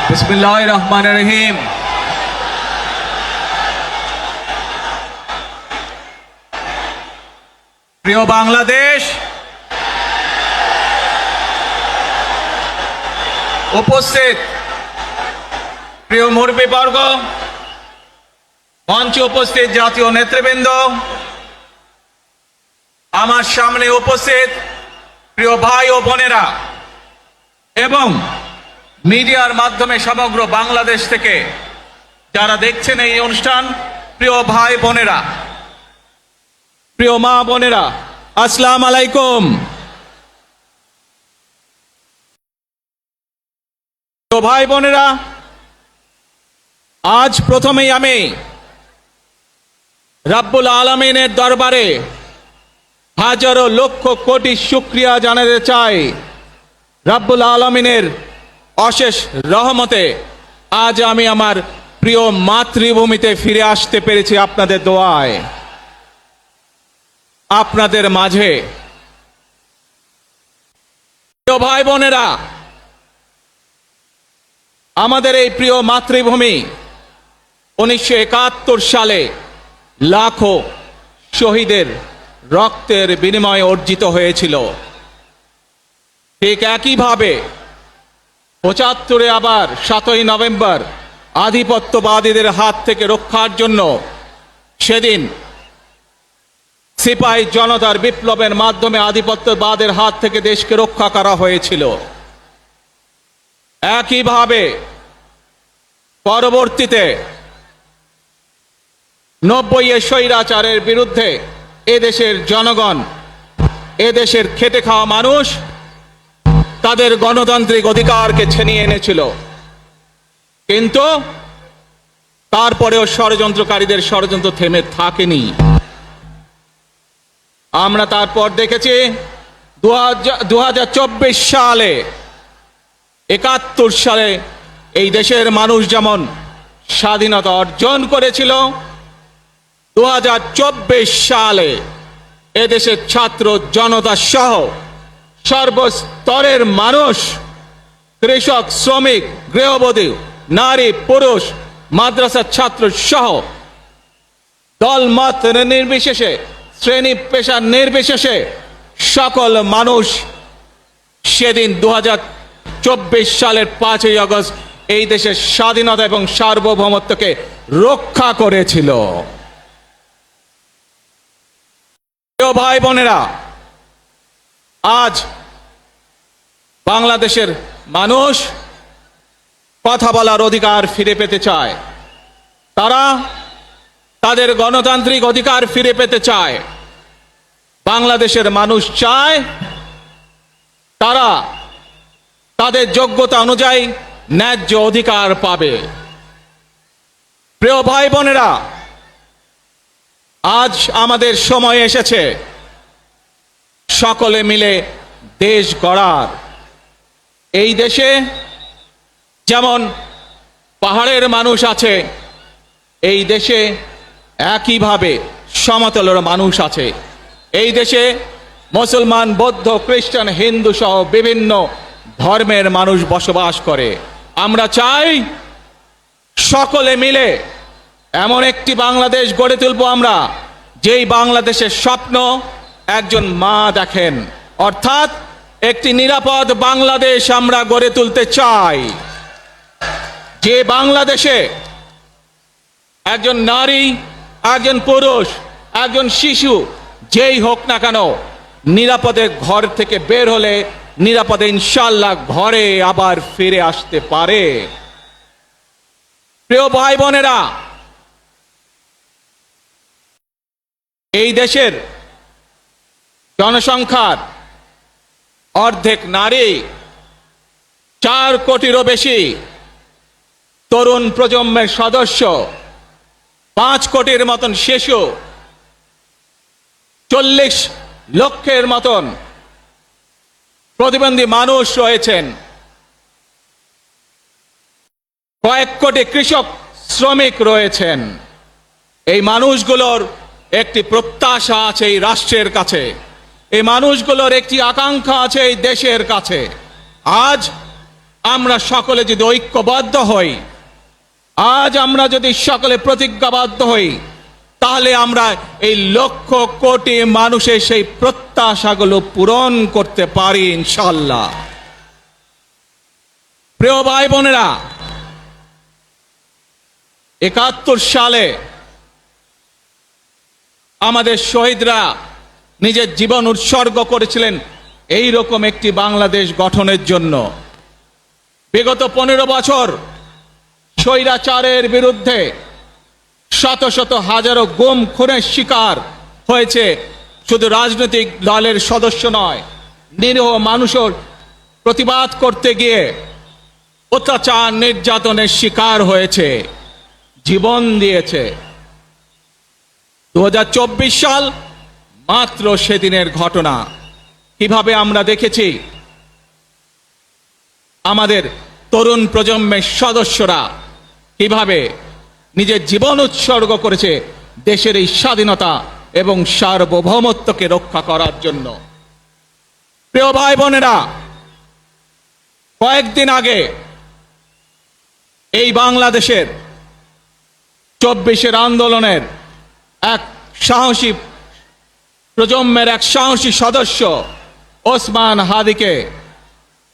বিসমিল্লাহির রহমানির রহিম। প্রিয় বাংলাদেশ, উপস্থিত প্রিয় মুরব্বীবর্গ, মঞ্চে উপস্থিত জাতীয় নেতৃবৃন্দ, আমার সামনে উপস্থিত প্রিয় ভাই ও বোনেরা এবং মিডিয়ার মাধ্যমে সমগ্র বাংলাদেশ থেকে যারা দেখছেন এই অনুষ্ঠান, প্রিয় ভাই বোনেরা, প্রিয় মা বোনেরা, আসসালামু আলাইকুম। তো ভাই বোনেরা, আজ প্রথমেই আমি রাব্বুল আলামিনের দরবারে হাজারো লক্ষ কোটি শুকরিয়া জানাতে চাই। রাব্বুল আলামিনের অশেষ রহমতে আজ আমি আমার প্রিয় মাতৃভূমিতে ফিরে আসতে পেরেছি আপনাদের দোয়ায়, আপনাদের মাঝে। প্রিয় ভাই বোনেরা, আমাদের এই প্রিয় মাতৃভূমি 1971 সালে লাখো শহীদের রক্তের বিনিময়ে অর্জিত হয়েছিল। ঠিক একইভাবে 75-এ আবার 7ই নভেম্বর আধিপত্যবাদীদের হাত থেকে রক্ষার জন্য সেদিন সিপাহী জনতার বিপ্লবের মাধ্যমে আধিপত্যবাদের হাত থেকে দেশকে রক্ষা করা হয়েছিল। একইভাবে পরবর্তীতে 90-এর স্বৈরাচারের বিরুদ্ধে এদেশের জনগণ, এদেশের খেটে খাওয়া মানুষ তাদের গণতান্ত্রিক অধিকারকে ছিনিয়ে এনেছিল। কিন্তু তারপরেও ষড়যন্ত্রকারীদের ষড়যন্ত্র থেমে থাকেনি। আমরা তারপর দেখেছি 2024 সালে, 71 সালে এই দেশের মানুষ যেমন স্বাধীনতা অর্জন করেছিল, 2024 সালে এদেশের ছাত্র জনতা সহ সর্বস্তরের মানুষ, কৃষক, শ্রমিক, গৃহবধূ, নারী, পুরুষ, মাদ্রাসার ছাত্র সহ দলমত নির্বিশেষে, শ্রেণী পেশা নির্বিশেষে সকল মানুষ সেদিন 2024 সালের 5ই আগস্ট এই দেশের স্বাধীনতা এবং সার্বভৌমত্বকে রক্ষা করেছিল। প্রিয় ভাই বোনেরা, আজ বাংলাদেশের মানুষ কথা বলার অধিকার ফিরে পেতে চায়। তারা তাদের গণতান্ত্রিক অধিকার ফিরে পেতে চায়। বাংলাদেশের মানুষ চায় তারা তাদের যোগ্যতা অনুযায়ী ন্যায্য অধিকার পাবে। প্রিয় ভাই বোনেরা, আজ আমাদের সময় এসেছে সকলে মিলে দেশ গড়ার। এই দেশে যেমন পাহাড়ের মানুষ আছে, এই দেশে একইভাবে সমতলের মানুষ আছে। এই দেশে মুসলমান, বৌদ্ধ, খ্রিস্টান, হিন্দু সহ বিভিন্ন ধর্মের মানুষ বসবাস করে। আমরা চাই সকলে মিলে এমন একটি বাংলাদেশ গড়ে তুলব আমরা, যেই বাংলাদেশের স্বপ্ন একজন মা দেখেন, অর্থাৎ একটি নিরাপদ বাংলাদেশ আমরা গড়ে তুলতে চাই। যে বাংলাদেশে একজন নারী, একজন পুরুষ, একজন শিশু যেই হোক না কেন, নিরাপদে ঘর থেকে বের হলে নিরাপদে ইনশাআল্লাহ ঘরে আবার ফিরে আসতে পারে। প্রিয় ভাই বোনেরা, এই দেশের জনসংখ্যার অর্ধেক নারী, 4 কোটিরও বেশি তরুণ প্রজন্মের সদস্য, 5 কোটির মতন শিশু, 40 লক্ষের মতন প্রতিবন্ধী মানুষ রয়েছেন, কয়েক কোটি কৃষক, শ্রমিক রয়েছেন। এই মানুষগুলোর একটি প্রত্যাশা আছে এই রাষ্ট্রের কাছে, এই মানুষগুলোর একটি আকাঙ্ক্ষা আছে এই দেশের কাছে। আজ আমরা সকলে যদি ঐক্যবদ্ধ হই, আজ আমরা যদি সকলে প্রতিজ্ঞাবদ্ধ হই, তাহলে আমরা এই লক্ষ কোটি মানুষের সেই প্রত্যাশাগুলো পূরণ করতে পারি ইনশাআল্লাহ। প্রিয় ভাই বোনেরা, ৭১ সালে আমাদের শহীদরা নিজের জীবন উৎসর্গ করেছিলেন এই রকম একটি বাংলাদেশ গঠনের জন্য। বিগত ১৫ বছর স্বৈরাচারের বিরুদ্ধে শত শত হাজারো গুম খুনের শিকার হয়েছে শুধু রাজনৈতিক দলের সদস্য নয়, নিরীহ মানুষের প্রতিবাদ করতে গিয়ে অত্যাচার নির্যাতনের শিকার হয়েছে, জীবন দিয়েছে। ২০২৪ সাল মাত্র সেদিনের ঘটনা। কিভাবে আমরা দেখেছি আমাদের তরুণ প্রজন্মের সদস্যরা কিভাবে নিজের জীবন উৎসর্গ করেছে দেশের এই স্বাধীনতা এবং সার্বভৌমত্বকে রক্ষা করার জন্য। প্রিয় ভাই বোনেরা, কয়েকদিন আগে এই বাংলাদেশের ২৪ আন্দোলনের এক সাহসী প্রজন্মের এক সাহসী সদস্য ওসমান হাদিকে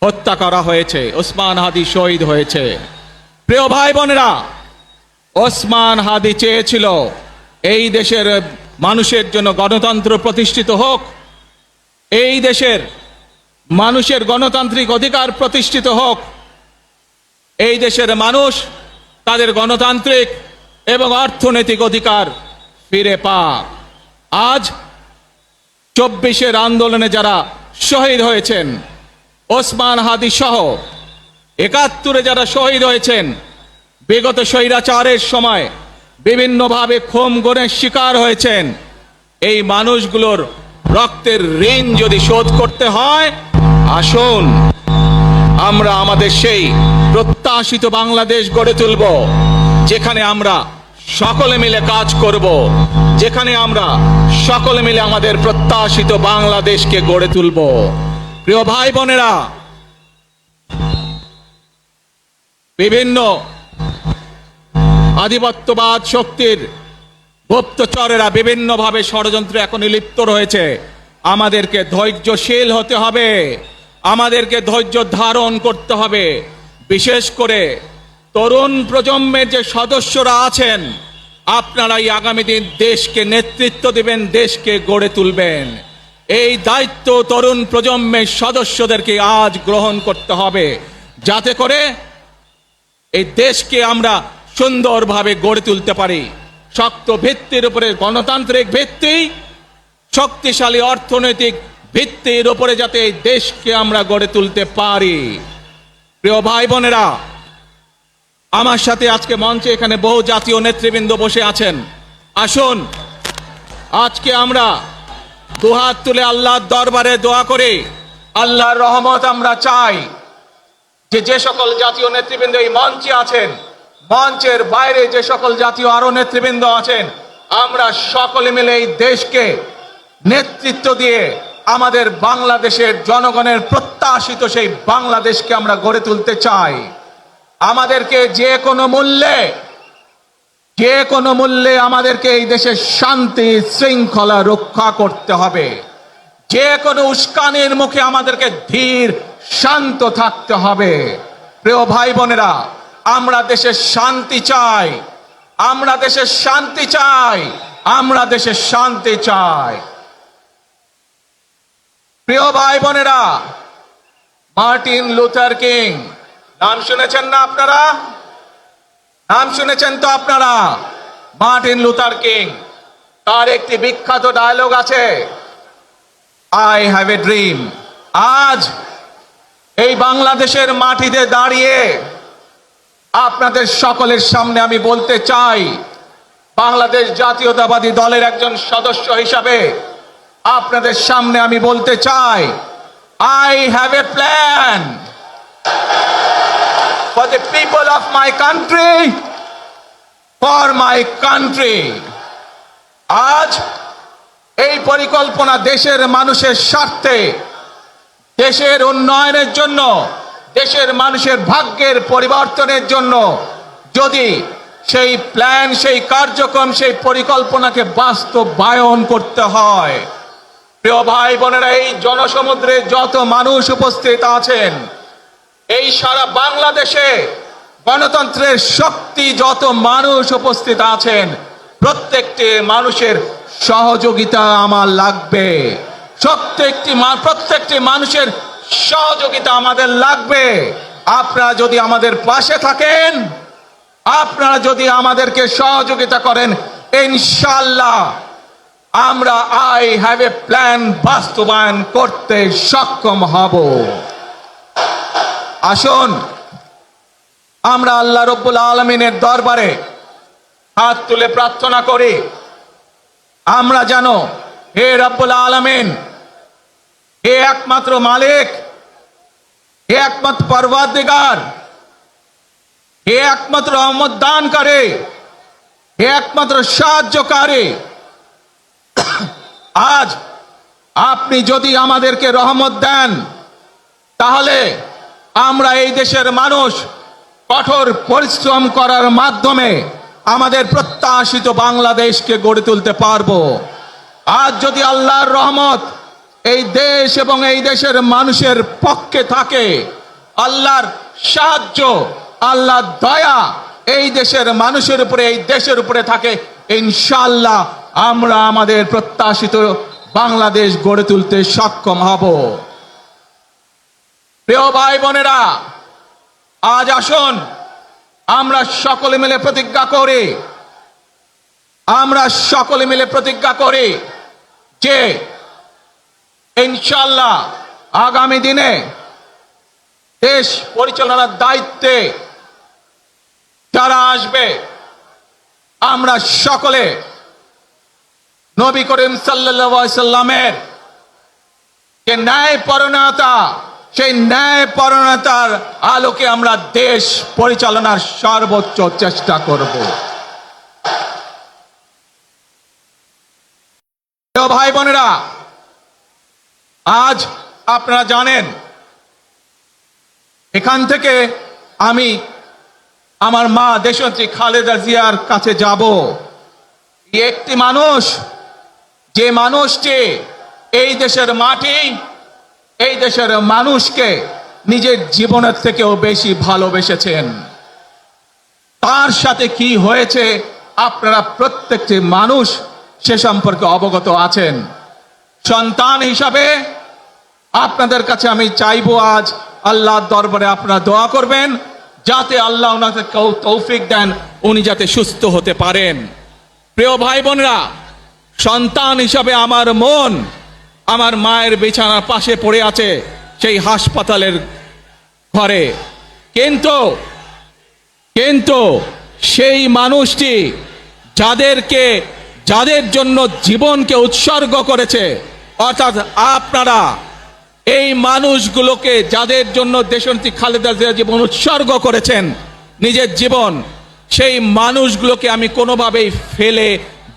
হত্যা করা হয়েছে। ওসমান হাদি শহীদ হয়েছে। প্রিয় ভাই বোনেরা, ওসমান হাদি চেয়েছিল এই দেশের মানুষের জন্য গণতন্ত্র প্রতিষ্ঠিত হোক, এই দেশের মানুষের গণতান্ত্রিক অধিকার প্রতিষ্ঠিত হোক, এই দেশের মানুষ তাদের গণতান্ত্রিক এবং অর্থনৈতিক অধিকার ফিরে পাক। আজ ২৪ আন্দোলনে যারা শহীদ হয়েছেন, ওসমান হাদি সহ ৭১ যারা শহীদ হয়েছেন, বিগত স্বৈরাচারের সময় বিভিন্নভাবে খুন গুমের শিকার হয়েছেন, এই মানুষগুলোর রক্তের ঋণ যদি শোধ করতে হয়, আসুন আমরা আমাদের সেই প্রত্যাশিত বাংলাদেশ গড়ে তুলব, যেখানে আমরা সকলে মিলে কাজ করব, যেখানে আমরা সকলে মিলে আমাদের প্রত্যাশিত বাংলাদেশকে গড়ে তুলব। প্রিয় ভাই বোনেরা, বিভিন্ন আধিপত্যবাদ শক্তির গুপ্তচরেরা বিভিন্নভাবে ষড়যন্ত্রে এখন লিপ্ত রয়েছে। আমাদেরকে ধৈর্যশীল হতে হবে, আমাদেরকে ধৈর্য ধারণ করতে হবে। বিশেষ করে তরুণ প্রজন্মের যে সদস্যরা আছেন, আপনারাই আগামী দিন দেশকে নেতৃত্ব দেবেন, দেশকে গড়ে তুলবেন। এই দায়িত্ব তরুণ প্রজন্মের সদস্যদেরকে আজ গ্রহণ করতে হবে, যাতে করে এই দেশকে আমরা সুন্দরভাবে গড়ে তুলতে পারি। শক্ত ভিত্তির উপরে গণতান্ত্রিক ভিত্তি, শক্তিশালী অর্থনৈতিক ভিত্তির উপরে যাতে এই দেশকে আমরা গড়ে তুলতে পারি। প্রিয় ভাই বোনেরা, আমার সাথে আজকে মঞ্চে এখানে বহু জাতীয় নেতৃবৃন্দ বসে আছেন। আসুন আজকে আমরা দুহাত তুলে আল্লাহর দরবারে দোয়া করি, আল্লাহর রহমত আমরা চাই। যে সকল জাতীয় নেতৃবৃন্দ এই মঞ্চে আছেন, মঞ্চের বাইরে যে সকল জাতীয় আরো নেতৃবৃন্দ আছেন, আমরা সকলে মিলে এই দেশকে নেতৃত্ব দিয়ে আমাদের বাংলাদেশের জনগণের প্রত্যাশিত সেই বাংলাদেশকে আমরা গড়ে তুলতে চাই। আমাদেরকে যে কোনো মূল্যে আমাদেরকে এই দেশের শান্তি শৃঙ্খলা রক্ষা করতে হবে। যে কোনো উস্কানির মুখে আমাদেরকে ধীর শান্ত থাকতে হবে। প্রিয় ভাই বোনেরা, আমরা দেশের শান্তি চাই, আমরা দেশের শান্তি চাই, আমরা দেশের শান্তি চাই। প্রিয় ভাই বোনেরা, মার্টিন লুথার কিং নাম শুনেছেন না আপনারা? নাম শুনেছেন তো আপনারা? মার্টিন লুথার কিং, তার একটি বিখ্যাত ডায়লগ আছে, আই হ্যাভ এ ড্রিম। আজ এই বাংলাদেশের মাটিতে দাঁড়িয়ে আপনাদের সকলের সামনে আমি বলতে চাই, বাংলাদেশ জাতীয়তাবাদী দলের একজন সদস্য হিসাবে আপনাদের সামনে আমি বলতে চাই, I have a plan for the people of my country, for my country. আজ এই পরিকল্পনা দেশের মানুষের স্বার্থে, দেশের উন্নয়নের জন্য, দেশের মানুষের ভাগ্যের পরিবর্তনের জন্য যদি সেই প্ল্যান, সেই কার্যক্রম, সেই পরিকল্পনাকে বাস্তবায়ন করতে হয়, প্রিয় ভাই বোনেরা, এই জনসমুদ্রে যত মানুষ উপস্থিত আছেন, এই সারা বাংলাদেশে গণতন্ত্রের শক্তি যত মানুষ উপস্থিত আছেন, প্রত্যেকটি মানুষের সহযোগিতা আমার লাগবে। প্রত্যেকটি মানুষের সহযোগিতা আমাদের লাগবে। আপনারা যদি আমাদের পাশে থাকেন, আপনারা যদি আমাদেরকে সহযোগিতা করেন, ইনশাআল্লাহ আমরা আই হ্যাভ এ প্ল্যান বাস্তবায়ন করতে সক্ষম হব। আসুন আমরা আল্লাহ রব্বুল আলামিনের দরবারে হাত তুলে প্রার্থনা করি, আমরা জানো হে রব্বুল আলামিন, হে একমাত্র মালিক, হে একমাত্র পরওয়ারদিগার, হে একমাত্র রহমত দানকারী, হে একমাত্র সাহায্যকারী, আজ আপনি যদি আমাদেরকে রহমত দেন, তাহলে আমরা এই দেশের মানুষ কঠোর পরিশ্রম করার মাধ্যমে আমাদের প্রত্যাশিত বাংলাদেশকে গড়ে তুলতে পারবো। আজ যদি আল্লাহর রহমত এই দেশ এবং এই দেশের মানুষের পক্ষে থাকে, আল্লাহর সাহায্য, আল্লাহর দয়া এই দেশের মানুষের উপরে, এই দেশের উপরে থাকে, ইনশাআল্লাহ আমরা আমাদের প্রত্যাশিত বাংলাদেশ গড়ে তুলতে সক্ষম হব। প্রিয় ভাই বোনেরা, আজ আসুন আমরা সকলে মিলে প্রতিজ্ঞা করি, আমরা সকলে মিলে প্রতিজ্ঞা করি যে ইনশাআল্লাহ আগামী দিনে দেশ পরিচালনার দায়িত্বে যারা আসবে, আমরা সকলে নবী করিম সাল্লাল্লাহু আলাইহি সাল্লামের যে ন্যায়পরায়ণতা, সেই ন্যায়পরায়ণতার আলোকে আমরা দেশ পরিচালনার সর্বোচ্চ চেষ্টা করব। ভাই বোনেরা, আজ আপনারা জানেন এখান থেকে আমি আমার মা দেশনেত্রী খালেদা জিয়ার কাছে যাব। একটি মানুষ, যে মানুষটি এই দেশের মাটি, এই দেশের মানুষকে নিজের জীবনের থেকেও বেশি ভালোবেসেছেন, তার সাথে কি হয়েছে আপনারা প্রত্যেকটি মানুষ সে সম্পর্কে অবগত আছেন। সন্তান হিসাবে আপনাদের কাছে আমি চাইবো, আজ আল্লাহর দরবারে আপনারা দোয়া করবেন যাতে আল্লাহ ওনাকে তৌফিক দেন, উনি যাতে সুস্থ হতে পারেন। প্রিয় ভাই বোনেরা, সন্তান হিসাবে আমার মন আমার মায়ের বিছানার পাশে পড়ে আছে সেই হাসপাতালের ঘরে, কিন্তু সেই মানুষটি যাদের জন্য জীবনকে উৎসর্গ করেছে, অর্থাৎ আপনারা এই মানুষগুলোকে, যাদের জন্য দেশনেত্রী খালেদা জিয়া জীবন উৎসর্গ করেছেন নিজের জীবন, সেই মানুষগুলোকে আমি কোনোভাবেই ফেলে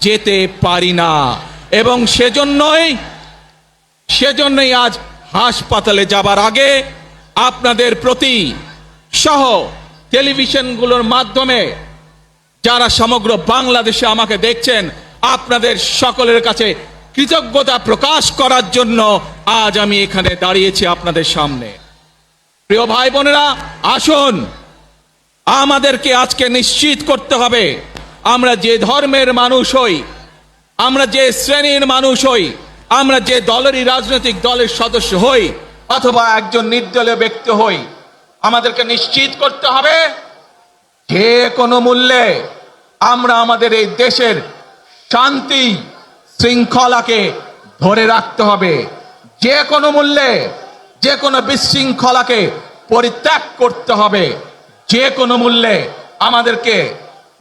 যেতে পারি না। এবং সেজন্যই আজ হাসপাতালে যাবার আগে আপনাদের প্রতি সহ টেলিভিশনগুলোর মাধ্যমে যারা সমগ্র বাংলাদেশে আমাকে দেখছেন, আপনাদের সকলের কাছে কৃতজ্ঞতা প্রকাশ করার জন্য আজ আমি এখানে দাঁড়িয়েছি আপনাদের সামনে। প্রিয় ভাই বোনেরা, আসুন আমাদেরকে আজকে নিশ্চিত করতে হবে, আমরা যে ধর্মের মানুষ হই, আমরা যে শ্রেণীর মানুষ হই, আমরা যে দলেরই রাজনৈতিক দলের সদস্য হই অথবা একজন নির্দলীয় ব্যক্তি হই, আমাদেরকে নিশ্চিত করতে হবে যে কোনো মূল্যে আমরা আমাদের এই দেশের শান্তি শৃঙ্খলাকে ধরে রাখতে হবে। যে কোনো মূল্যে যে কোনো বিশৃঙ্খলাকে পরিত্যাগ করতে হবে। যে কোনো মূল্যে আমাদেরকে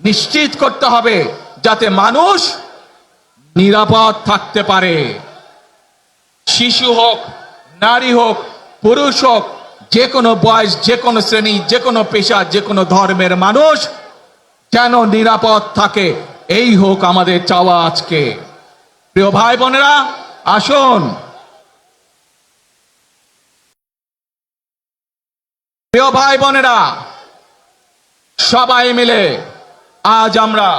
নিশ্চিত করতে হবে যাতে মানুষ নিরাপদ থাকতে পারে। শিশু হোক, নারী হোক, পুরুষ হোক, যে কোনো বয়স, যে কোনো শ্রেণী, যে কোনো পেশা, যে কোনো ধর্মের মানুষ যেন নিরাপদ থাকে, এই হোক আমাদের চাওয়া আজকে। প্রিয় ভাই বোনেরা, আসুন প্রিয় ভাই বোনেরা, সবাই মিলে আজ আমরা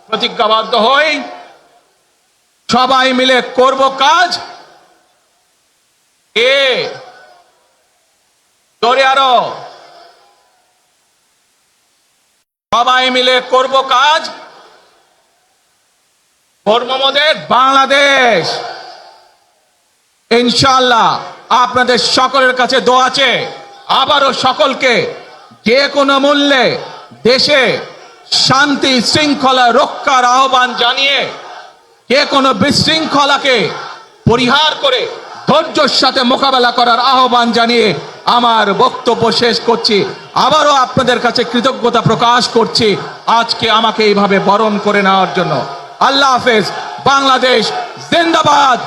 প্রতিজ্ঞাবদ্ধ হই, সবাই মিলে করব কাজ। জোরে আরো, সবাই মিলে করব কাজ, করব আমাদের বাংলাদেশ। ইনশাআল্লাহ আপনাদের সকলের কাছে দোয়া আছে, আবারও সকলকে যে কোনো মূল্যে দেশে শান্তি শৃঙ্খলা রক্ষার আহ্বান জানিয়ে যে কোনো বিশৃঙ্খলাকে পরিহার করে ধৈর্যের সাথে মোকাবেলা করার আহ্বান জানিয়ে আমার বক্তব্য শেষ করছি। আবারও আপনাদের কাছে কৃতজ্ঞতা প্রকাশ করছি আজকে আমাকে এইভাবে বরণ করে নেওয়ার জন্য। আল্লাহ হাফেজ। বাংলাদেশ জিন্দাবাদ।